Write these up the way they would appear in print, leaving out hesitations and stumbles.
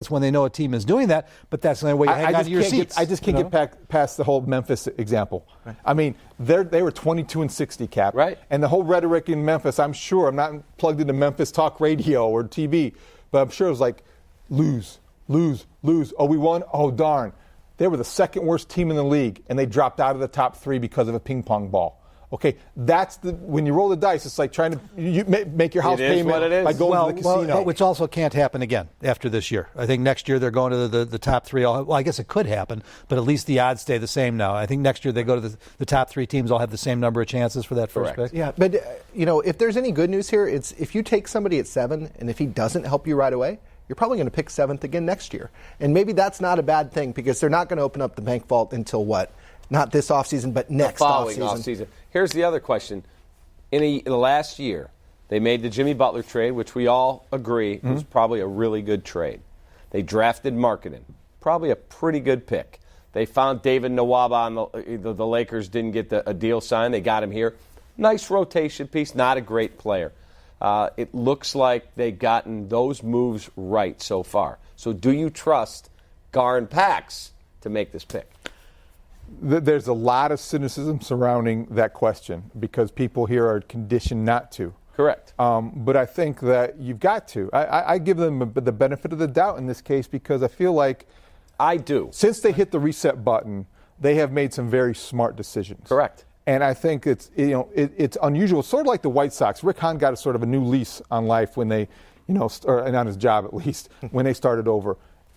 It's when they know a team is doing that, but that's the only way you hang on to your seats. I just can't get past the whole Memphis example. Right. I mean, they were 22-60, Cap. Right. And the whole rhetoric in Memphis, I'm sure, I'm not plugged into Memphis talk radio or TV, but I'm sure it was like, lose. Oh, we won? Oh, darn. They were the second worst team in the league, and they dropped out of the top 3 because of a ping pong ball. Okay, when you roll the dice, it's like trying to make your house payment by going to the casino. Which also can't happen again after this year. I think next year they're going to the top 3. Well, I guess it could happen, but at least the odds stay the same now. I think next year they go to the top 3 teams all have the same number of chances for that first pick. Yeah, but if there's any good news here, it's if you take somebody at 7 and if he doesn't help you right away, you're probably going to pick 7th again next year. And maybe that's not a bad thing because they're not going to open up the bank vault until what? Not this offseason, but next offseason. Here's the other question. In the last year, they made the Jimmy Butler trade, which we all agree was probably a really good trade. They drafted Markkanen, probably a pretty good pick. They found David Nwaba on the Lakers, didn't get a deal signed. They got him here. Nice rotation piece, not a great player. It looks like they've gotten those moves right so far. So do you trust Gar and Pax to make this pick? There's a lot of cynicism surrounding that question because people here are conditioned not to. Correct. But I think that you've got to. I give them the benefit of the doubt in this case because I feel like I do. Since they hit the reset button, they have made some very smart decisions. Correct. And I think it's unusual, sort of like the White Sox. Rick Hahn got a sort of a new lease on life when they, and on his job at least, when they started over.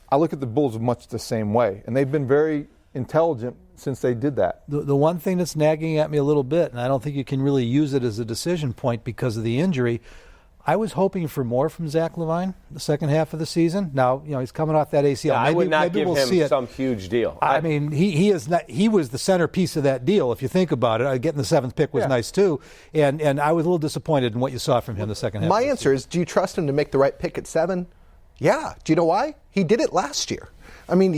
I look at the Bulls much the same way, and they've been very intelligent since they did that. The one thing that's nagging at me a little bit, and I don't think you can really use it as a decision point because of the injury, I was hoping for more from Zach LaVine the second half of the season. Now, he's coming off that ACL. I would not give him some huge deal. I mean, he was the centerpiece of that deal, if you think about it. Getting the 7th pick was nice, too. And I was a little disappointed in what you saw from him the second half. My answer is, do you trust him to make the right pick at 7? Yeah. Do you know why? He did it last year. I mean,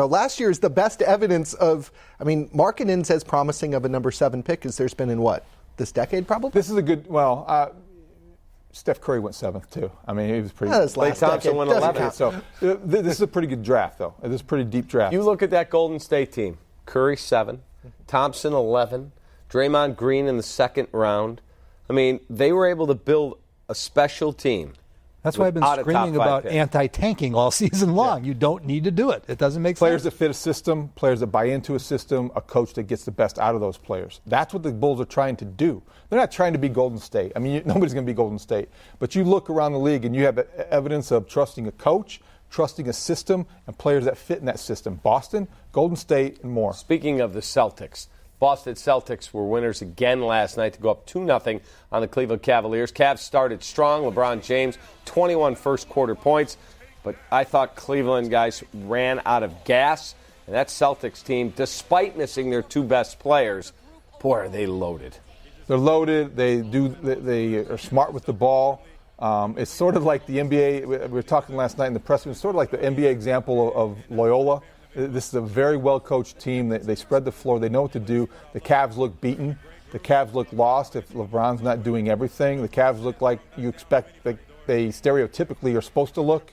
last year is the best evidence of, Markkanen's as promising of a number 7 pick as there's been in this decade probably? This is a good, Steph Curry went 7th, too. He was pretty good. Klay Thompson went 11th. So this is a pretty good draft, though. This is a pretty deep draft. You look at that Golden State team. Curry 7, Thompson 11, Draymond Green in the second round. They were able to build a special team. That's why I've been screaming about anti-tanking all season long. Yeah. You don't need to do it. It doesn't make players sense. That fit a system, players that buy into a system, a coach that gets the best out of those players. That's what the Bulls are trying to do. They're not trying to be Golden State. Nobody's going to be Golden State. But you look around the league and you have evidence of trusting a coach, trusting a system, and players that fit in that system. Boston, Golden State, and more. Speaking of the Celtics, Boston Celtics were winners again last night to go up 2-0 on the Cleveland Cavaliers. Cavs started strong. LeBron James, 21 first-quarter points. But I thought Cleveland guys ran out of gas. And that Celtics team, despite missing their 2 best players, boy, are they loaded. They're loaded. They are smart with the ball. It's sort of like the NBA. We were talking last night in the press room. It's sort of like the NBA example of Loyola. This is a very well-coached team. They spread the floor. They know what to do. The Cavs look beaten. The Cavs look lost if LeBron's not doing everything. The Cavs look like you expect that they stereotypically are supposed to look.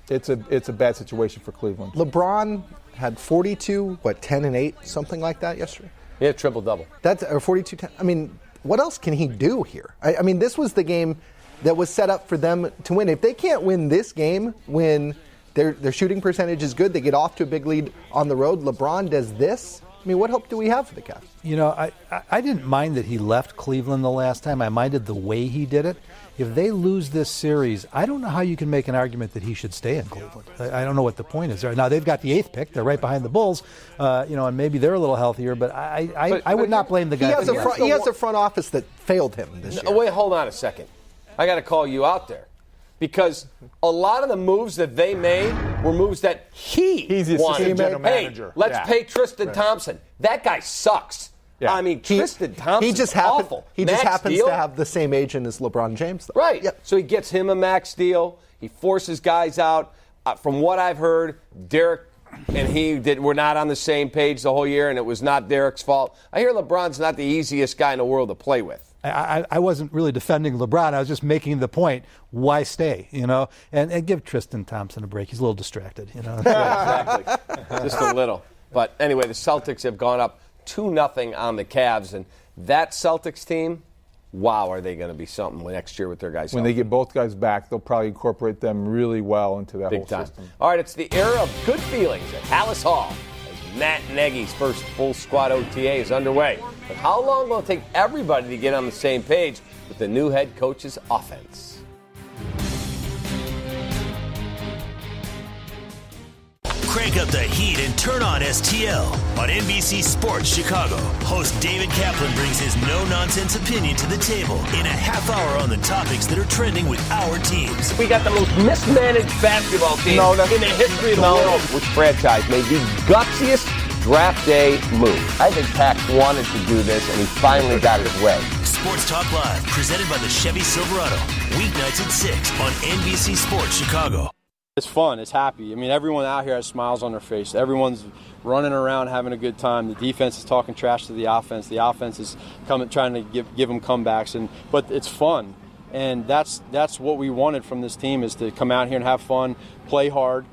It's a bad situation for Cleveland. LeBron had 42, 10 and 8, something like that yesterday? Yeah, triple-double. Or 42-10. What else can he do here? This was the game that was set up for them to win. If they can't win this game when their shooting percentage is good, they get off to a big lead on the road, LeBron does this, what hope do we have for the Cavs? I didn't mind that he left Cleveland the last time. I minded the way he did it. If they lose this series, I don't know how you can make an argument that he should stay in Cleveland. I don't know what the point is there. Now, they've got the 8th pick. They're right behind the Bulls, and maybe they're a little healthier, but I would not blame the guy. He has a front office that failed him this year. Wait, hold on a second. I got to call you out there. Because a lot of the moves that they made were moves that he's the wanted. General manager. Hey, let's pay Tristan Thompson. That guy sucks. Yeah. Tristan Thompson's awful. He just happens to have the same agent as LeBron James, though. Right. Yep. So he gets him a max deal. He forces guys out. From what I've heard, Derek and he were not on the same page the whole year, and it was not Derek's fault. I hear LeBron's not the easiest guy in the world to play with. I wasn't really defending LeBron. I was just making the point, why stay, and give Tristan Thompson a break. He's a little distracted, Yeah, exactly. Just a little. But anyway, the Celtics have gone up 2-0 on the Cavs, and that Celtics team, wow, are they going to be something next year with their guys? When they get both guys back, they'll probably incorporate them really well into that whole system. All right, it's the era of good feelings at Hallis Hall as Matt Nagy's first full squad OTA is underway. But how long will it take everybody to get on the same page with the new head coach's offense? Crank up the heat and turn on STL. On NBC Sports Chicago, host David Kaplan brings his no-nonsense opinion to the table in a half hour on the topics that are trending with our teams. We got the most mismanaged basketball team in the history of the world. Which franchise made the gutsiest draft day move? I think Pax wanted to do this, and he finally got his way. Sports Talk Live, presented by the Chevy Silverado. Weeknights at 6 on NBC Sports Chicago. It's fun. It's happy. I mean, everyone out here has smiles on their face. Everyone's running around having a good time. The defense is talking trash to the offense. The offense is trying to give them comebacks. But it's fun, and that's what we wanted from this team, is to come out here and have fun, play hard,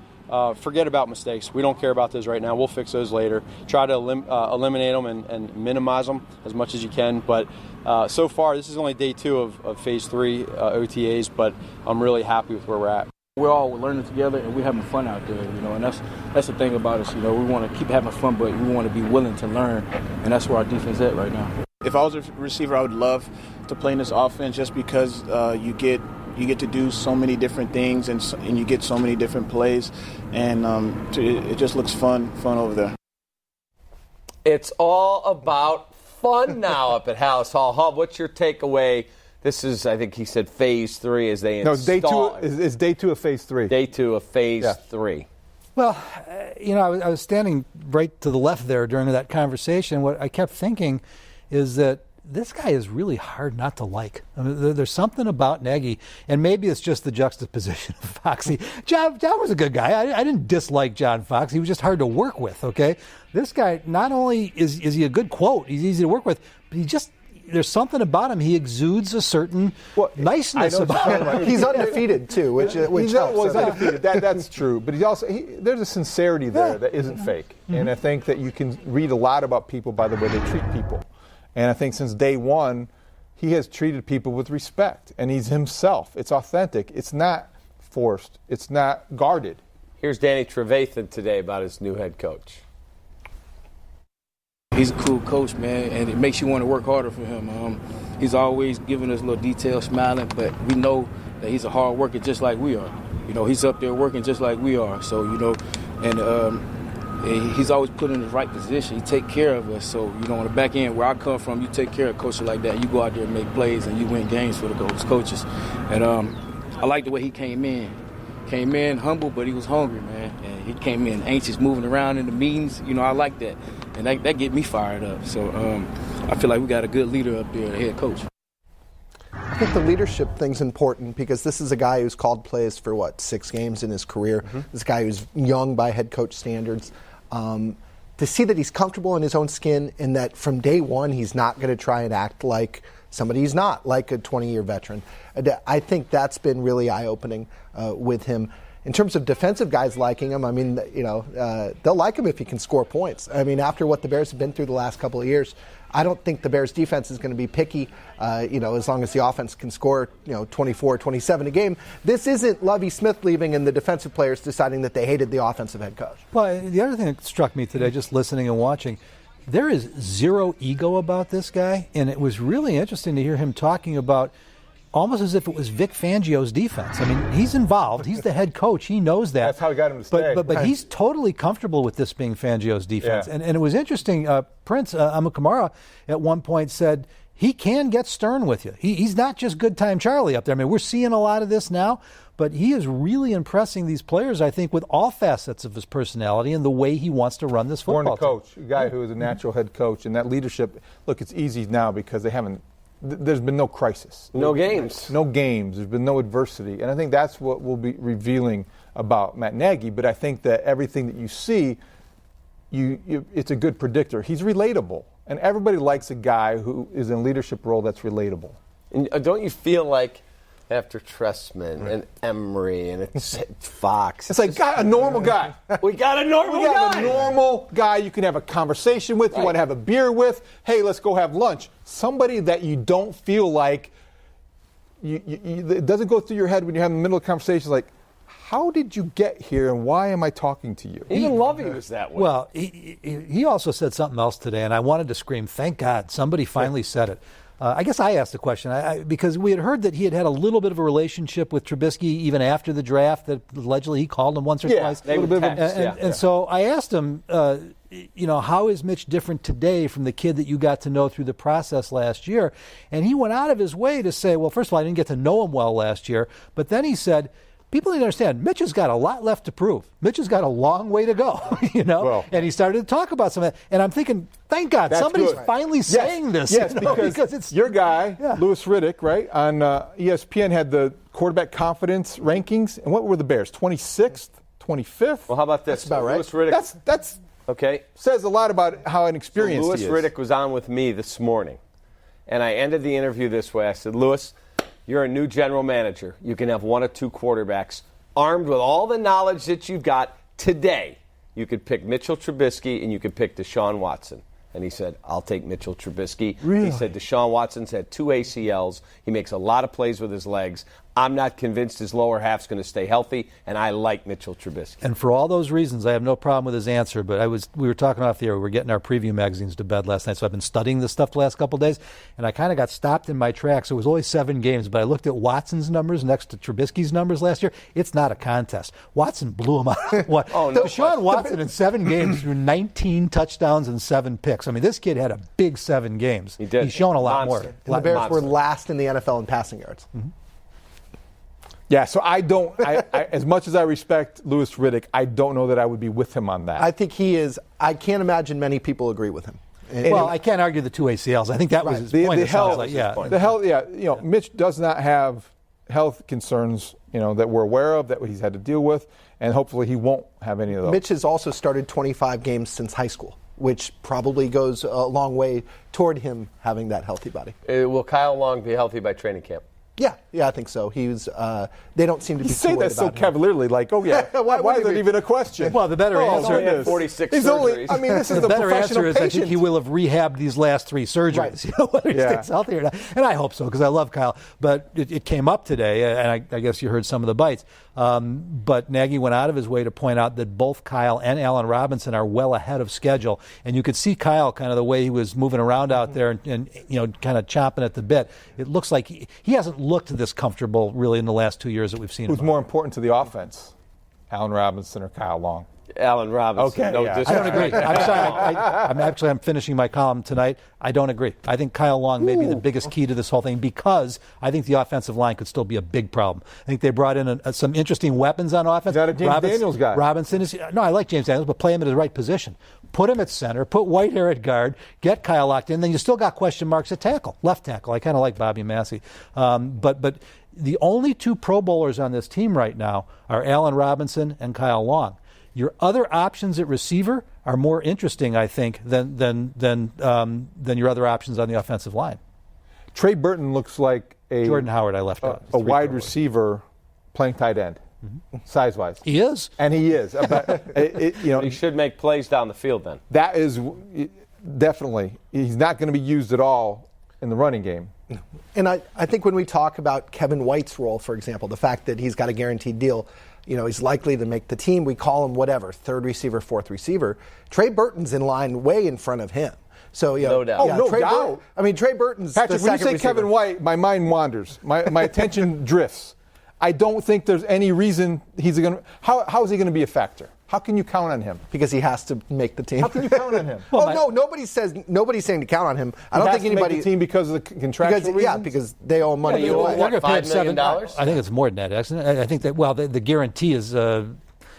forget about mistakes. We don't care about those right now. We'll fix those later. Try to eliminate them and minimize them as much as you can. But so far, this is only day 2 of Phase 3 OTAs, but I'm really happy with where we're at. We're all learning together, and we're having fun out there, and that's the thing about us. We want to keep having fun, but we want to be willing to learn, and that's where our defense is at right now. If I was a receiver, I would love to play in this offense just because you get to do so many different things and you get so many different plays, and it just looks fun over there. It's all about fun now up at Hallis Hall. Hub, what's your takeaway? This is, I think he said, Phase 3 as they install. No, it's day 2 of Phase 3. Day 2 of Phase 3. Well, I was standing right to the left there during that conversation. What I kept thinking is that this guy is really hard not to like. I mean, there's something about Nagy, and maybe it's just the juxtaposition of Foxy. John was a good guy. I didn't dislike John Fox. He was just hard to work with, okay? This guy, not only is he a good quote, he's easy to work with, but there's something about him. He exudes a certain niceness about him. He's undefeated, too, which helps. He's undefeated. That's true. But there's a sincerity there that isn't fake. Mm-hmm. And I think that you can read a lot about people by the way they treat people. And I think since day 1, he has treated people with respect. And he's himself. It's authentic. It's not forced. It's not guarded. Here's Danny Trevathan today about his new head coach. He's a cool coach, man, and it makes you want to work harder for him. He's always giving us little details, smiling, but we know that he's a hard worker just like we are. He's up there working just like we are. So, and he's always put in the right position. He take care of us. So, on the back end where I come from, you take care of coaches like that. You go out there and make plays, and you win games for those coaches. And I like the way he came in. Came in humble, but he was hungry, man. And he came in anxious, moving around in the meetings. I like that. And that get me fired up. So I feel like we got a good leader up there, the head coach. I think the leadership thing's important because this is a guy who's called plays for, 6 games in his career. Mm-hmm. This guy who's young by head coach standards. To see that he's comfortable in his own skin and that from day 1 he's not going to try and act like somebody he's not, like a 20-year veteran. I think that's been really eye-opening with him. In terms of defensive guys liking him, I mean, they'll like him if he can score points. I mean, after what the Bears have been through the last couple of years, I don't think the Bears defense is going to be picky, as long as the offense can score, 24, 27 a game. This isn't Lovie Smith leaving and the defensive players deciding that they hated the offensive head coach. Well, the other thing that struck me today, just listening and watching, there is zero ego about this guy, and it was really interesting to hear him talking about almost as if it was Vic Fangio's defense. I mean, he's involved. He's the head coach. He knows that. That's how he got him to stay. But he's totally comfortable with this being Fangio's defense. Yeah. And it was interesting. Prince Amukamara at one point said he can get stern with you. He's not just good time Charlie up there. I mean, we're seeing a lot of this now. But he is really impressing these players, I think, with all facets of his personality and the way he wants to run this football team. Born a coach, a guy who is a natural head coach. And that leadership, look, it's easy now because there's been no crisis. No games. No games. There's been no adversity. And I think that's what we'll be revealing about Matt Nagy. But I think that everything that you see, it's a good predictor. He's relatable. and everybody likes a guy who is in a leadership role that's relatable. And don't you feel like after Trestman and Emery and it's Fox, It's like a normal guy. we got a normal We got guy. a normal guy you can have a conversation with, you want to have a beer with. Hey, let's go have lunch. Somebody that you don't feel like it doesn't go through your head when you're having the middle of a conversation like, how did you get here and why am I talking to you? Even Lovey was that way. Well, he also said something else today, and I wanted to scream, thank God, somebody finally said it. I guess I asked the question because we had heard that he had a little bit of a relationship with Trubisky even after the draft, that allegedly he called him once or twice. They would text, And so I asked him, how is Mitch different today from the kid that you got to know through the process last year? And he went out of his way to say, well, first of all, I didn't get to know him well last year, but then he said, people need to understand, Mitch has got a lot left to prove. Mitch has got a long way to go, Well, and he started to talk about some of that. And I'm thinking, thank God, That's somebody's good. finally saying this. Yes, because it's your guy, Louis Riddick, right, on ESPN had the quarterback confidence rankings. And what were the Bears? 26th, 25th? well, how about this? That's about right. Louis Riddick. That's okay. says a lot about how inexperienced Louis he is. Riddick was on with me this morning, and I ended the interview this way. I said, Louis, you're a new general manager. You can have one or two quarterbacks. Armed with all the knowledge that you've got today, you could pick Mitchell Trubisky and you could pick Deshaun Watson. And he said, I'll take Mitchell Trubisky. Really? He said Deshaun Watson's had 2 ACLs. He makes a lot of plays with his legs. I'm not convinced his lower half's going to stay healthy, and I like Mitchell Trubisky. And for all those reasons, I have no problem with his answer. But we were talking off the air. We were getting our preview magazines to bed last night, so I've been studying this stuff the last couple of days, and I kind of got stopped in my tracks. It was only 7 games, but I looked at Watson's numbers next to Trubisky's numbers last year. It's not a contest. Watson blew him out. What? Oh, no Deshaun Watson in 7 games threw 19 touchdowns and 7 picks. I mean, this kid had a big 7 games. He did. He's shown a lot Monster. more. And the Bears were Monster. last in the NFL in passing yards. Mm-hmm. Yeah, so I don't, as much as I respect Louis Riddick, I don't know that I would be with him on that. I think he is. I can't imagine many people agree with him. Well, I can't argue the 2 ACLs. I think that was his point. The It sounds health, like, yeah. the health, Mitch does not have health concerns, that we're aware of, that he's had to deal with, and hopefully he won't have any of those. Mitch has also started 25 games since high school, which probably goes a long way toward him having that healthy body. Will Kyle Long be healthy by training camp? Yeah, I think so. They don't seem to be You too say worried that so about him. cavalierly, like, oh yeah, Why is that even a question? Well, the better answer only had is 46 he's surgeries. this is the the better professional answer is I patient. think he will have rehabbed these last 3 surgeries, Right. whether he Yeah. stays healthy or not. And I hope so, because I love Kyle. But it came up today, and I guess you heard some of the bites. But Nagy went out of his way to point out that both Kyle and Allen Robinson are well ahead of schedule. And you could see Kyle, kind of the way he was moving around out there and kind of chomping at the bit. It looks like he hasn't looked this comfortable really in the last 2 years that we've seen him. Who's more important to the offense, Allen Robinson or Kyle Long? Allen Robinson. Okay, No yeah. I don't agree. disrespect. I'm sorry. I'm finishing my column tonight. I don't agree. I think Kyle Long may be the biggest key to this whole thing because I think the offensive line could still be a big problem. I think they brought in some interesting weapons on offense. He's not a James Daniels guy. Robinson is no. I like James Daniels, but play him at the right position. Put him at center. Put Whitehair at guard. Get Kyle locked in. Then you still got question marks at tackle, left tackle. I kind of like Bobby Massey, but the only 2 Pro Bowlers on this team right now are Allen Robinson and Kyle Long. Your other options at receiver are more interesting, I think, than your other options on the offensive line. Trey Burton looks like Jordan Howard, I left out. a wide receiver playing tight end, size-wise. He is. And he is. But He should make plays down the field then. that is definitely, he's not going to be used at all in the running game. And I think when we talk about Kevin White's role, for example, the fact that he's got a guaranteed deal, he's likely to make the team. We call him whatever, 3rd receiver, 4th receiver. Trey Burton's in line way in front of him. So, No doubt. Oh, no Trey doubt. Trey Burton's Patrick, the when you second say receiver. Kevin White, my mind wanders. My attention drifts. I don't think there's any reason he's going to. How is he going to be a factor? How can you count on him? Because he has to make the team. How can you count on him? Nobody's saying to count on him. I don't He think has to anybody make the team because of the contractual reasons? because they owe money. you away. owe what, They're gonna pay $5 him million? I think it's more than that. Actually, I think that the guarantee is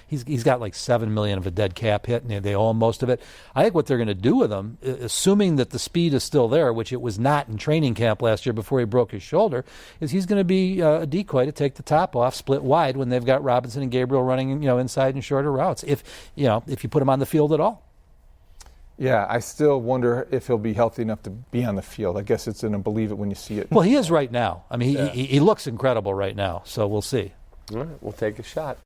he's got like $7 million of a dead cap hit, and they owe him most of it. I think what they're going to do with him, assuming that the speed is still there, which it was not in training camp last year before he broke his shoulder, is he's going to be a decoy to take the top off, split wide when they've got Robinson and Gabriel running inside and shorter routes. If you put him on the field at all. Yeah, I still wonder if he'll be healthy enough to be on the field. I guess it's in a believe it when you see it. Well, he is right now. I mean, he looks incredible right now, so we'll see. All right, we'll take a shot.